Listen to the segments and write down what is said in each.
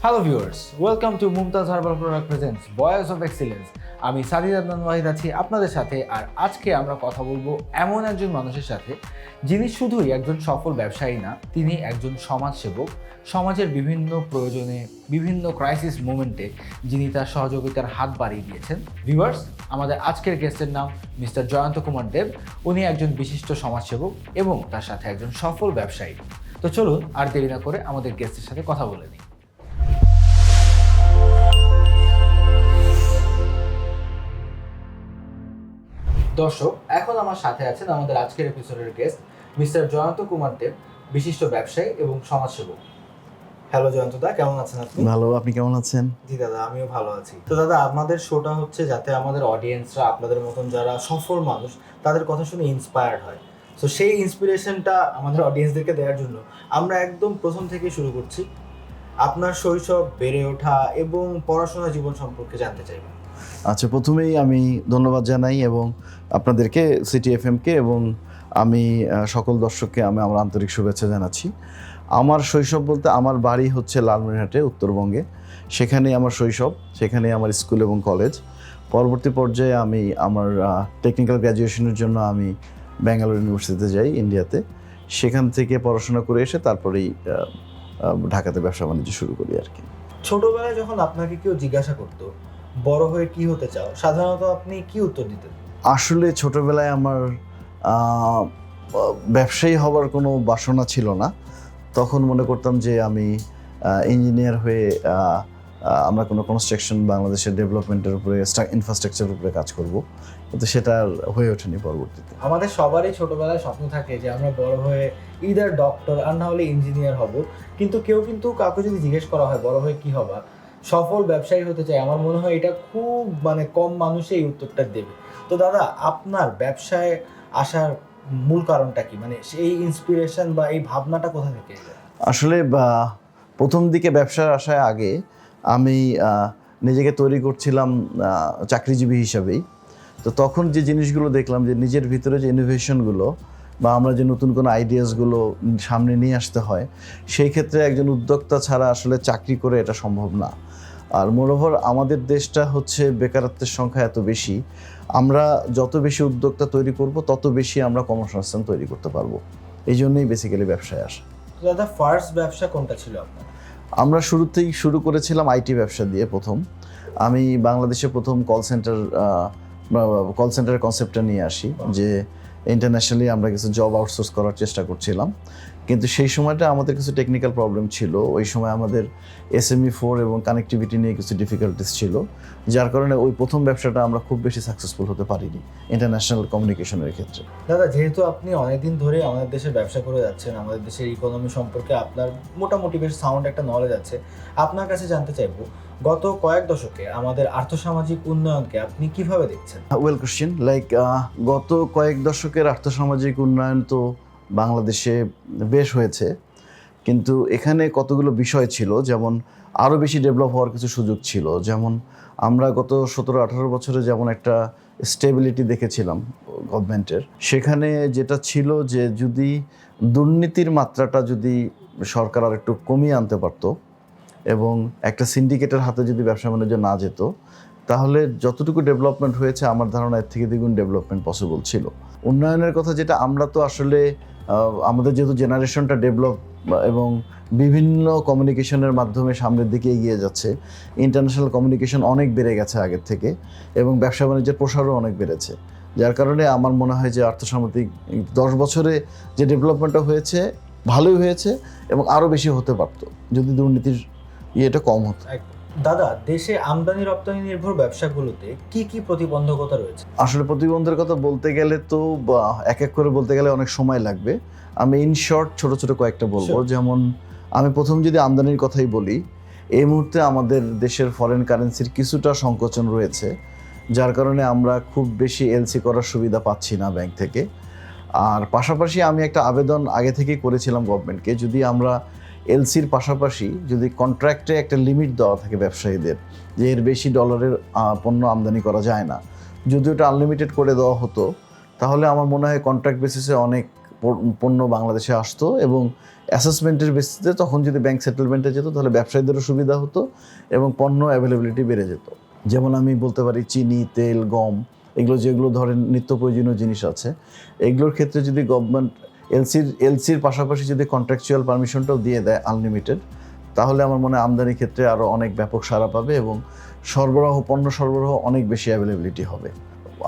Hello viewers, welcome to Mumtaz herbal product presents voice of excellence. আমি সাদিদ আদনান ওয়াহিদ আছি আপনাদের সাথে। আর আজকে আমরা কথা বলবো এমন একজন মানুষের সাথে, যিনি শুধুই একজন সফল ব্যবসায়ী না, তিনি একজন সমাজসেবক। সমাজের বিভিন্ন প্রয়োজনে, বিভিন্ন ক্রাইসিস মোমেন্টে যিনি তার সহযোগিতার হাত বাড়িয়ে দিয়েছেন। ভিউয়ার্স, আমাদের আজকের গেস্টের নাম মিস্টার জয়ন্ত কুমার দেব। উনি একজন বিশিষ্ট সমাজসেবক এবং তার সাথে একজন সফল ব্যবসায়ী। তো চলুন আর দেরি না করে আমাদের গেস্টের সাথে কথা বলে নিই। দর্শক, এখন আমার সাথে আছেন আমাদের আজকের এপিসোডের গেস্ট মিস্টার জয়ন্ত কুমার দেব, বিশিষ্ট ব্যবসায়ী এবং সমাজসেবক। হ্যালো জয়ন্ত দা, কেমন আছেন আপনি? ভালো, আপনি কেমন আছেন? জি দাদা, আমিও ভালো আছি। তো দাদা, আমাদের শোটা হচ্ছে যাতে আমাদের অডিয়েন্সরা, আপনাদের মতন যারা সফল মানুষ, তাদের কথা শুনে ইন্সপায়ার্ড হয়। তো সেই ইন্সপিরেশনটা আমাদের অডিয়েন্সদেরকে দেওয়ার জন্য আমরা একদম প্রথম থেকে শুরু করছি। আপনার শৈশব, বেড়ে ওঠা এবং পড়াশোনা জীবন সম্পর্কে জানতে চাইব। আচ্ছা, প্রথমেই আমি ধন্যবাদ জানাই এবং আপনাদেরকে, সিটি এফএমকে এবং আমি সকল দর্শককে আমি আমার আন্তরিক শুভেচ্ছা জানাচ্ছি। আমার শৈশব বলতে আমার বাড়ি হচ্ছে লালমনিরহাটে, উত্তরবঙ্গে। সেখানেই আমার শৈশব, সেখানেই আমার স্কুল এবং কলেজ। পরবর্তী পর্যায়ে আমি আমার টেকনিক্যাল গ্র্যাজুয়েশনের জন্য আমি ব্যাঙ্গালোর ইউনিভার্সিটিতে যাই, ইন্ডিয়াতে। সেখান থেকে পড়াশোনা করে এসে তারপরেই ঢাকাতে ব্যবসা বাণিজ্য শুরু করি আর কি। ছোটবেলায় যখন আপনাকে কেউ জিজ্ঞাসা করতো বড় হয়ে কি হতে চাও, সাধারণত আপনি কি উত্তর দিতেন? আসলে ছোটবেলায় আমার ব্যবসায়ী হবার কোনো বাসনা ছিল না। তখন মনে করতাম যে আমি ইঞ্জিনিয়ার হয়ে আমরা কোনো কনস্ট্রাকশন, বাংলাদেশের ডেভেলপমেন্টের উপরে, ইনফ্রাস্ট্রাকচারের উপরে কাজ করব, কিন্তু সেটা আর হয়ে ওঠেনি পরবর্তীতে। আমাদের সবারই ছোটবেলায় স্বপ্ন থাকে যে আমরা বড় হয়ে ইদার ডক্টর আর না হলে ইঞ্জিনিয়ার হব। কিন্তু কাউকে যদি জিজ্ঞেস করা হয় বড় হয়ে কি হবা, সফল ব্যবসায়ী হতে চাই, আমার মনে হয় এটা খুব কম মানুষই এই উত্তরটা দেবে। তো দাদা, আপনার ব্যবসায় আসার মূল কারণটা কি? সেই ইন্সপিরেশন বা এই ভাবনাটা কোথা থেকে এলো? আসলে প্রথম দিকে ব্যবসার আশায় আগে আমি নিজেকে তৈরি করছিলাম চাকরিজীবী হিসাবেই। তো তখন যে জিনিসগুলো দেখলাম, যে নিজের ভিতরে যে ইনোভেশনগুলো বা আমরা যে নতুন কোনো আইডিয়াসগুলো সামনে নিয়ে আসতে হয়, সেই ক্ষেত্রে একজন উদ্যোক্তা ছাড়া আসলে চাকরি করে এটা সম্ভব না। আর মোরওভার আমাদের দেশটা হচ্ছে বেকারত্বের সংখ্যা এত বেশি, আমরা যত বেশি উদ্যোক্তা তৈরি করব তত বেশি আমরা কর্মসংস্থান তৈরি করতে পারবো। এই জন্যই বেসিক্যালি ব্যবসায় আসা। দাদা, ফার্স্ট ব্যবসা কোনটা ছিল আপনার? আমরা শুরুতেই শুরু করেছিলাম আইটি ব্যবসা দিয়ে। আমি বাংলাদেশে প্রথম কল সেন্টারের কনসেপ্টটা নিয়ে আসি, যে ইন্টারন্যাশনালি আমরা কিছু জব আউটসোর্স করার চেষ্টা করছিলাম। কিন্তু সেই সময়টা আমাদের কিছু টেকনিক্যাল প্রবলেম ছিল। ওই সময় আমাদের SME4 এবং কানেক্টিভিটি নিয়ে কিছু ডিফিকাল্টিস ছিল, যার কারণে ওই প্রথম ব্যবসাটা আমরা খুব বেশি সাকসেসফুল হতে পারিনি ইন্টারন্যাশনাল কমিউনিকেশনের ক্ষেত্রে। দাদা, যেহেতু আপনি অনেকদিন ধরে আমাদের দেশে ব্যবসা করে যাচ্ছেন, আমাদের দেশের ইকোনমি সম্পর্কে আপনার মোটামুটি বেশ সাউন্ড একটা নলেজ আছে, আপনার কাছে জানতে চাইবো গত কয়েক দশকে আমাদের আর্থসামাজিক উন্নয়নকে আপনি কিভাবে দেখছেন? Well question. গত কয়েক দশকের আর্থসামাজিক উন্নয়ন তো বাংলাদেশে বেশ হয়েছে, কিন্তু এখানে কতগুলো বিষয় ছিল, যেমন আরও বেশি ডেভেলপ হওয়ার কিছু সুযোগ ছিল। যেমন আমরা গত 17-18 বছরে যেমন একটা স্টেবিলিটি দেখেছিলাম গভর্নমেন্টের, সেখানে যেটা ছিল যে যদি দুর্নীতির মাত্রাটা যদি সরকার আর একটু কমিয়ে আনতে পারতো এবং একটা সিন্ডিকেটের হাতে যদি ব্যবসা বাণিজ্য না যেত, তাহলে যতটুকু ডেভেলপমেন্ট হয়েছে আমার ধারণা এর থেকে দ্বিগুণ ডেভেলপমেন্ট পসিবল ছিল। উন্নয়নের কথা যেটা, আমরা তো আসলে আমাদের যেহেতু জেনারেশনটা ডেভেলপ এবং বিভিন্ন কমিউনিকেশনের মাধ্যমে সামনের দিকে এগিয়ে যাচ্ছে, ইন্টারন্যাশনাল কমিউনিকেশন অনেক বেড়ে গেছে আগের থেকে এবং ব্যবসা বাণিজ্যের প্রসারও অনেক বেড়েছে। যার কারণে আমার মনে হয় যে আর্থসামাজিক 10 বছরে যে ডেভেলপমেন্টটা হয়েছে ভালোই হয়েছে এবং আরও বেশি হতে পারতো যদি দুর্নীতির এটা কম হতো। দাদা, দেশে আমদানি রপ্তানি নির্ভর ব্যবসাগুলোতে কি কি প্রতিবন্ধকতা রয়েছে? আসলে প্রতিবন্ধের কথা বলতে গেলে তো এক এক করে বলতে গেলে অনেক সময় লাগবে। আমি ইন শর্ট ছোট ছোট কয়েকটা বলবো। যেমন আমি প্রথম যদি আমদানির কথাই বলি, এই মুহূর্তে আমাদের দেশের ফরেন কারেন্সির কিছুটা সংকোচন রয়েছে, যার কারণে আমরা খুব বেশি এলসি করার সুবিধা পাচ্ছি না ব্যাংক থেকে। আর পাশাপাশি আমি একটা আবেদন আগে থেকেই করেছিলাম গভর্নমেন্টকে, যদি আমরা এলসির পাশাপাশি যদি কন্ট্রাক্টে একটা লিমিট দেওয়া থাকে ব্যবসায়ীদের, যে এর বেশি ডলারের পণ্য আমদানি করা যায় না, যদি ওটা আনলিমিটেড করে দেওয়া হতো, তাহলে আমার মনে হয় কন্ট্রাক্ট বেসিসে অনেক পণ্য বাংলাদেশে আসতো এবং অ্যাসেসমেন্টের বেসিসে তখন যদি ব্যাংক সেটেলমেন্টে যেত তাহলে ব্যবসায়ীদেরও সুবিধা হতো এবং পণ্য অ্যাভেলেবিলিটি বেড়ে যেত। যেমন আমি বলতে পারি চিনি, তেল, গম, এগুলো যেগুলো ধরেন নিত্য প্রয়োজনীয় জিনিস আছে, এগুলোর ক্ষেত্রে যদি গভর্নমেন্ট এলসির পাশাপাশি যদি কন্ট্রাকচুয়াল পারমিশনটাও দিয়ে দেয় আনলিমিটেড, তাহলে আমার মনে হয় আমদানির ক্ষেত্রে আরও অনেক ব্যাপক সাড়া পাবে এবং পণ্য সরবরাহ অনেক বেশি অ্যাভেলেবিলিটি হবে।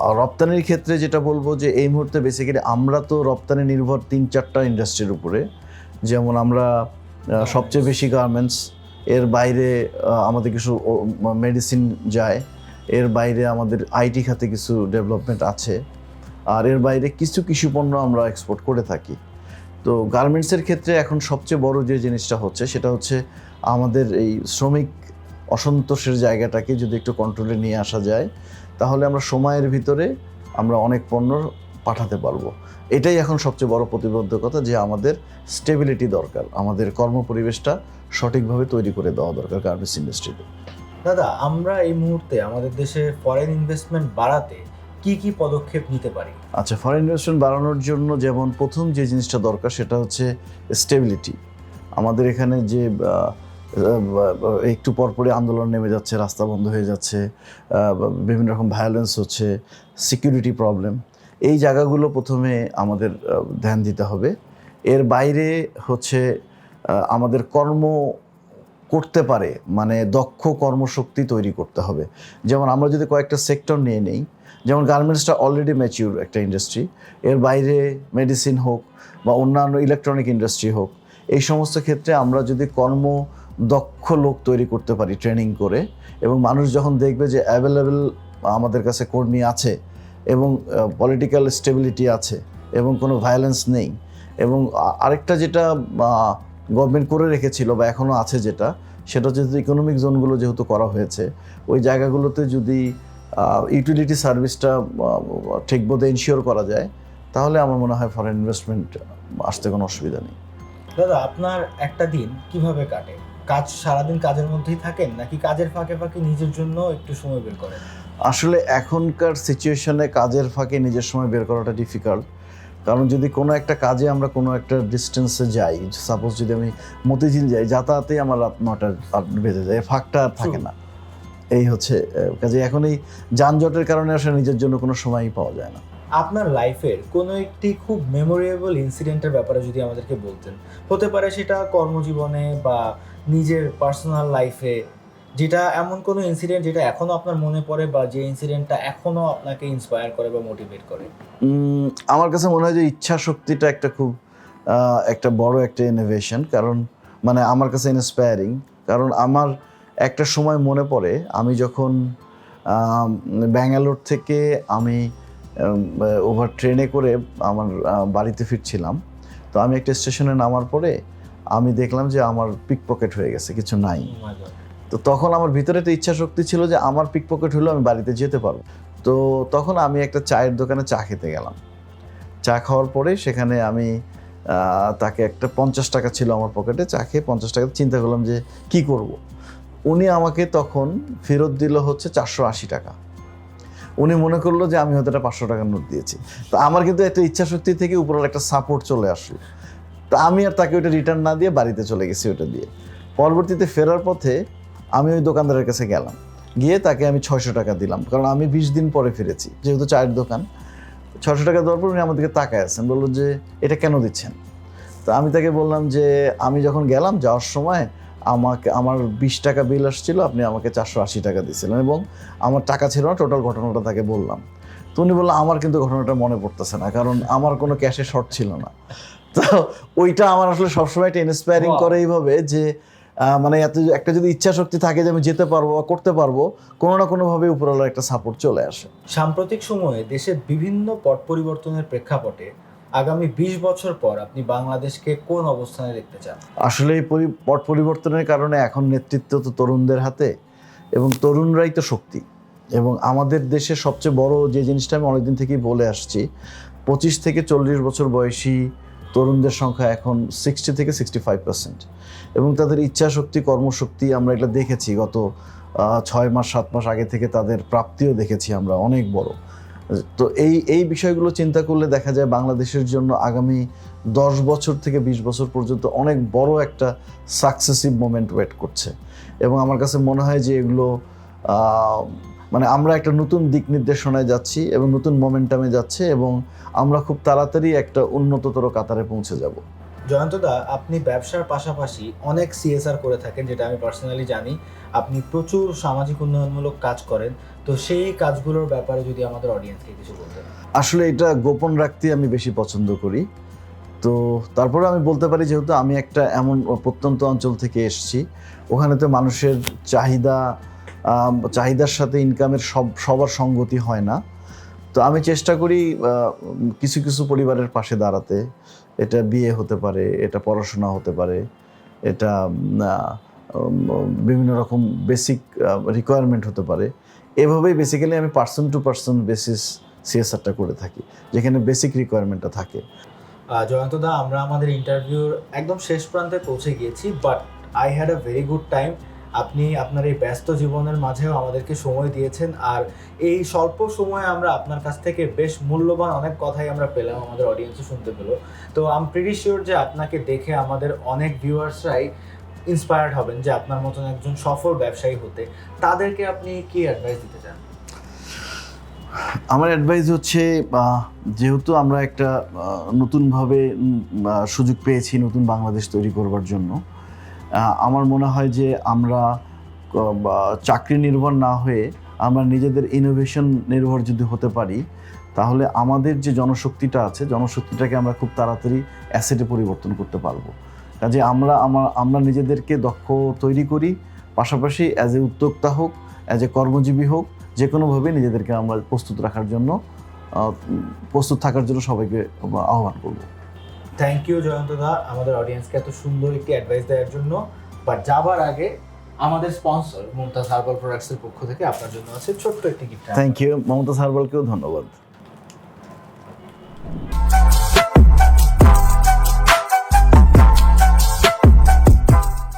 আর রপ্তানির ক্ষেত্রে যেটা বলবো যে এই মুহূর্তে বেসিক্যালি আমরা তো রপ্তানি নির্ভর 3-4টা ইন্ডাস্ট্রির উপরে। যেমন আমরা সবচেয়ে বেশি গার্মেন্টস, এর বাইরে আমাদের কিছু মেডিসিন যায়, এর বাইরে আমাদের আইটি খাতে কিছু ডেভেলপমেন্ট আছে, আর এর বাইরে কিছু কৃষি পণ্য আমরা এক্সপোর্ট করে থাকি। তো গার্মেন্টসের ক্ষেত্রে এখন সবচেয়ে বড় যে জিনিসটা হচ্ছে সেটা হচ্ছে আমাদের এই শ্রমিক অসন্তোষের জায়গাটাকে যদি একটু কন্ট্রোলে নিয়ে আসা যায়, তাহলে আমরা সময়ের ভিতরে আমরা অনেক পণ্য পাঠাতে পারবো। এটাই এখন সবচেয়ে বড় প্রতিবন্ধকতা, যে আমাদের স্টেবিলিটি দরকার, আমাদের কর্মপরিবেশটা সঠিকভাবে তৈরি করে দেওয়া দরকার গার্মেন্টস ইন্ডাস্ট্রিতে। দাদা, আমরা এই মুহূর্তে আমাদের দেশে ফরেন ইনভেস্টমেন্ট বাড়াতে কি কি পদক্ষেপ নিতে পারি? আচ্ছা, ফরেন ইনভেস্টমেন্ট বাড়ানোর জন্য যেমন প্রথম যে জিনিসটা দরকার সেটা হচ্ছে স্টেবিলিটি। আমাদের এখানে যে একটু পরপরই আন্দোলন নেমে যাচ্ছে, রাস্তা বন্ধ হয়ে যাচ্ছে, বিভিন্ন রকম ভায়োলেন্স হচ্ছে, সিকিউরিটি প্রবলেম, এই জায়গাগুলো প্রথমে আমাদের ধ্যান দিতে হবে। এর বাইরে হচ্ছে আমাদের কর্ম করতে পারে মানে দক্ষ কর্মশক্তি তৈরি করতে হবে। যেমন আমরা যদি কয়েকটা সেক্টর নিয়ে নেই, যেমন গার্মেন্টসটা অলরেডি ম্যাচিউর একটা ইন্ডাস্ট্রি, এর বাইরে মেডিসিন হোক বা অন্যান্য ইলেকট্রনিক ইন্ডাস্ট্রি হোক, এই সমস্ত ক্ষেত্রে আমরা যদি দক্ষ লোক তৈরি করতে পারি ট্রেনিং করে, এবং মানুষ যখন দেখবে যে অ্যাভেলেবেল আমাদের কাছে কর্মী আছে এবং পলিটিক্যাল স্টেবিলিটি আছে এবং কোনো ভায়োলেন্স নেই, এবং আরেকটা যেটা গভর্নমেন্ট করে রেখেছিল বা এখনও আছে যেটা, সেটা হচ্ছে ইকোনমিক জোনগুলো যেহেতু করা হয়েছে, ওই জায়গাগুলোতে যদি ইউটিলিটি সার্ভিসটা ঠিক মতো এনশিওর করা যায়, তাহলে আমার মনে হয় ফরেন ইনভেস্টমেন্ট আসতে কোনো অসুবিধা নেই। দাদা, আপনার একটা দিন কিভাবে কাটে? সারাদিন কাজের মধ্যেই থাকেন নাকি কাজের ফাঁকে ফাঁকে নিজের জন্য একটু সময় বের করেন? আসলে এখনকার সিচুয়েশনে কাজের ফাঁকে নিজের সময় বের করাটা ডিফিকাল্ট, কারণ যদি কোনো একটা কাজে আমরা কোনো একটা ডিস্টেন্সে যাই, সাপোজ যদি আমি মতিঝিল যাই, যাতায়াতেই আমার রাত 9টা বেজে যায়, ফাঁকটা আর থাকে না। এই হচ্ছে কাজে এখন এই যানজটের কারণে আসলে নিজের জন্য কোনো সময়ই পাওয়া যায় না। আপনার লাইফের কোনো একটি খুব মেমোরেবল ইনসিডেন্টের ব্যাপারে যদি আমাদেরকে বলতেন, হতে পারে সেটা কর্মজীবনে বা নিজের পার্সোনাল লাইফে, যেটা এমন কোনো ইনসিডেন্ট যেটা এখনও আপনার মনে পড়ে বা যে ইনসিডেন্টটা এখনও আপনাকে ইন্সপায়ার করে বা মোটিভেট করে? আমার কাছে মনে হয় যে ইচ্ছা শক্তিটা একটা বড় একটা ইনোভেশন, কারণ মানে আমার কাছে ইন্সপায়ারিং। কারণ আমার একটা সময় মনে পড়ে, আমি যখন ব্যাঙ্গালোর থেকে আমি ওভার ট্রেনে করে আমার বাড়িতে ফিরছিলাম, তো আমি একটা স্টেশনে নামার পরে আমি দেখলাম যে আমার পিকপকেট হয়ে গেছে, কিছু নাই। তো তখন আমার ভিতরে একটা ইচ্ছা শক্তি ছিল যে আমার পিকপকেট হলেও আমি বাড়িতে যেতে পারবো। তো তখন আমি একটা চায়ের দোকানে চা খেতে গেলাম। চা খাওয়ার পরে সেখানে আমি তাকে একটা 50 টাকা ছিল আমার পকেটে, চা খেয়ে 50 টাকা চিন্তা করলাম যে কি করব। উনি আমাকে তখন ফেরত দিল হচ্ছে 480 টাকা। উনি মনে করলো যে আমি হয়তো একটা 500 টাকার নোট দিয়েছি। তো আমার কিন্তু একটা ইচ্ছা শক্তি থেকে উপরওয়ালা একটা সাপোর্ট চলে আসলো। তো আমি আর তাকে ওইটা রিটার্ন না দিয়ে বাড়িতে চলে গেছি ওইটা দিয়ে। পরবর্তীতে ফেরার পথে আমি ওই দোকানদারের কাছে গেলাম, গিয়ে তাকে আমি 600 টাকা দিলাম, কারণ আমি 20 দিন পরে ফিরেছি, যেহেতু চায়ের দোকান। 600 টাকা দেওয়ার পর উনি আমাদেরকে তাকায় আছেন, বললো যে এটা কেন দিচ্ছেন? তো আমি তাকে বললাম যে আমি যখন গেলাম, যাওয়ার সময় আমার 20 টাকা বিল আসছিল, আপনি আমাকে 480 টাকা দিয়েছিলেন এবং আমার টাকা ছিল না। টোটাল ঘটনাটা তাকে বললাম। তো উনি বললো আমার কিন্তু ঘটনাটা মনে পড়তেছে না, কারণ আমার কোনো ক্যাশে শর্ট ছিল না। তো ওইটা আমার আসলে সবসময় একটা ইন্সপায়ারিং করে এইভাবে যে মানে একটা যদি ইচ্ছা শক্তি থাকে যে আমি যেতে পারবো বা করতে পারবো, কোনো না কোনোভাবে উপরওয়ালার একটা সাপোর্ট চলে আসে। সাম্প্রতিক সময়ে দেশের বিভিন্ন পট পরিবর্তনের প্রেক্ষাপটে আগামী 20 বছর পর আপনি বাংলাদেশকে কোন অবস্থানে দেখতে চান? আসলে এই পট পরিবর্তনের কারণে এখন নেতৃত্ব তো তরুণদের হাতে, এবং তরুণরাই তো শক্তি। এবং আমাদের দেশে সবচেয়ে বড় যে জিনিসটা আমি অনেকদিন থেকেই বলে আসছি, 25 থেকে 40 বছর বয়সী তরুণদের সংখ্যা এখন 60 থেকে 65%, এবং তাদের ইচ্ছা শক্তি, কর্মশক্তি আমরা এগুলো দেখেছি গত 6 মাস 7 মাস আগে থেকে, তাদের প্রাপ্তিও দেখেছি আমরা অনেক বড়। তো এই বিষয়গুলো চিন্তা করলে দেখা যায় বাংলাদেশের জন্য আগামী 10 বছর থেকে 20 বছর পর্যন্ত অনেক বড় একটা সাকসেসিভ মোমেন্ট ওয়েট করছে। এবং আমার কাছে মনে হয় যে এগুলো মানে আমরা একটা নতুন দিক নির্দেশনায় যাচ্ছি এবং নতুন মোমেন্টামে যাচ্ছে, এবং আমরা খুব তাড়াতাড়ি একটা উন্নততর কাতারে পৌঁছে যাব। জয়ন্তদা, আপনি ব্যবসার পাশাপাশি অনেক সিএসআর করে থাকেন, যেটা আমি পার্সোনালি জানি। আপনি প্রচুর সামাজিক উন্নয়নমূলক কাজ করেন, তো সেই কাজগুলোর ব্যাপারে যদি আমাদের অডিয়েন্সকে কিছু বলতেন। আসলে এটা গোপন রাখতে আমি বেশি পছন্দ করি। তো তারপরে আমি বলতে পারি, যেহেতু আমি একটা এমন প্রত্যন্ত অঞ্চল থেকে এসেছি, ওখানে তো মানুষের চাহিদার সাথে ইনকামের সবার সঙ্গতি হয় না। তো আমি চেষ্টা করি কিছু কিছু পরিবারের পাশে দাঁড়াতে। এটা বিয়ে হতে পারে, এটা পড়াশোনা হতে পারে, এটা বিভিন্ন রকম বেসিক রিকোয়ারমেন্ট হতে পারে। এভাবেই বেসিক্যালি আমি পার্সন টু পার্সন বেসিস সিএসআরটা করে থাকি, যেখানে বেসিক রিকোয়ারমেন্টটা থাকে। জয়ন্তদা, আমরা আমাদের ইন্টারভিউর একদম শেষ প্রান্তে পৌঁছে গিয়েছি, but I had a very good time. আপনি আপনার এই ব্যস্ত জীবনের মাঝেও আমাদেরকে সময় দিয়েছেন, আর এই স্বল্প সময়ে আমরা আপনার কাছ থেকে বেশ মূল্যবান অনেক কথাই আমরা পেলাম, আমাদের অডিয়েন্সও শুনতে পেলো। তো আই এম প্রিটি শিওর যে আপনাকে দেখে আমাদের অনেক ভিউয়ার্সরাই ইন্সপায়ার্ড হবেন যে আপনার মতন একজন সফল ব্যবসায়ী হতে। তাদেরকে আপনি কি অ্যাডভাইস দিতে চান? আমার অ্যাডভাইস হচ্ছে, যেহেতু আমরা একটা নতুনভাবে সুযোগ পেয়েছি নতুন বাংলাদেশ তৈরি করবার জন্য, আমার মনে হয় যে আমরা চাকরি নির্ভর না হয়ে আমরা নিজেদের ইনোভেশন নির্ভর যদি হতে পারি, তাহলে আমাদের যে জনশক্তিটা আছে, জনশক্তিটাকে আমরা খুব তাড়াতাড়ি অ্যাসেটে পরিবর্তন করতে পারবো। কাজে আমরা নিজেদেরকে দক্ষ তৈরি করি, পাশাপাশি অ্যাজ এ উদ্যোক্তা হোক, অ্যাজ এ কর্মজীবী হোক, যে কোনোভাবে নিজেদেরকে আমরা প্রস্তুত থাকার জন্য সবাইকে আহ্বান করব। থ্যাংক ইউ জয়ন্তদা, আমাদের অডিয়েন্সকে এত সুন্দর একটি অ্যাডভাইস দেওয়ার জন্য। বাট যাবার আগে আমাদের স্পন্সর মুমতাজ হার্বাল প্রোডাক্টসের পক্ষ থেকে আপনার জন্য আছে ছোট্ট একটি গিফট। Thank you. মমতাজ হার্বালকেও ধন্যবাদ।